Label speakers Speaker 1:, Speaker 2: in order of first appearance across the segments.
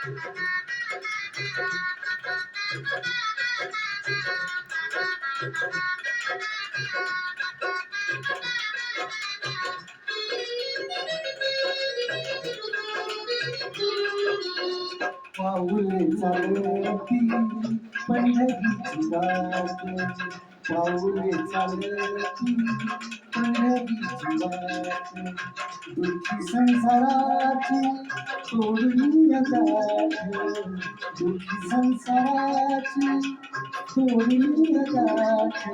Speaker 1: पाऊले चालती पंढरीची वाट, पाऊले चालती पंढरीची वाट, दुःखी संसाराची तोडली गाठ, दुःखी संसाराची तोडली गाठ.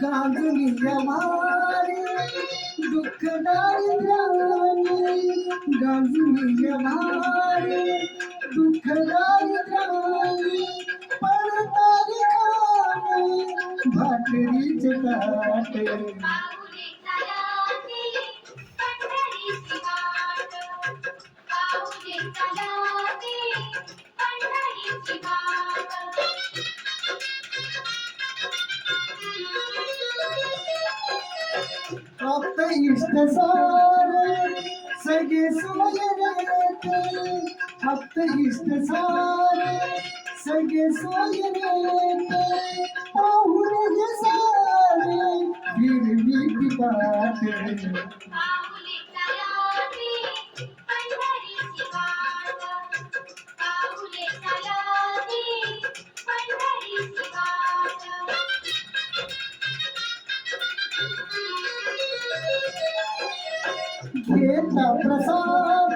Speaker 1: गांजली मारे दुःख दारिद्र्याने, गांजली मारे दुःख दारिद्र्याने, पडताली खाणे भाकरीचे ताटे. प्राप्त इष्ट सारे सगळे सोयरेते, प्राप्त इष्ट सारे सगळे सोयरेते, पाहुणे सारे फिरवी वाटे. घेता प्रसाद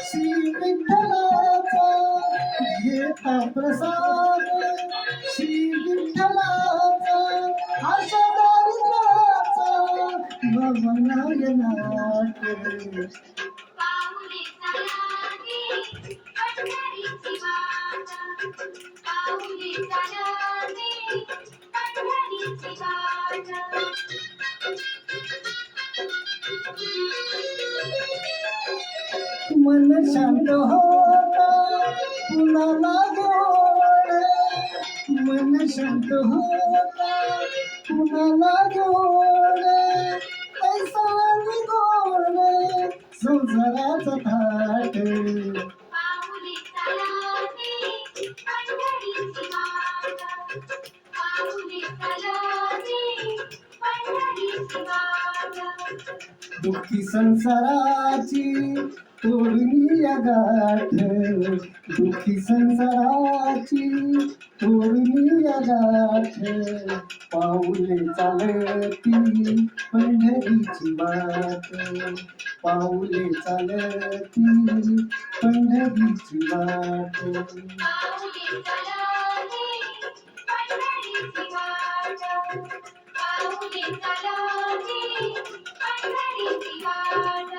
Speaker 1: श्री विठ्ठलाचा, घेता प्रसाद श्री विठ्ठलाचा, आशा दारिद्र्याचा नवनायनाट. मन शांत होता कुणाला गोड, मन शांत होता कुणाला गोड, पैसा गोड संसाराचा थाट. दुःखी संसाराची तोडली गाठ, दुःखी संसाराची तोडली गाठ, पाऊले चालती पंढरीची वाट, पाऊले चालती पंढरीची वाट.
Speaker 2: पाऊले चालती पंढरीची वाट.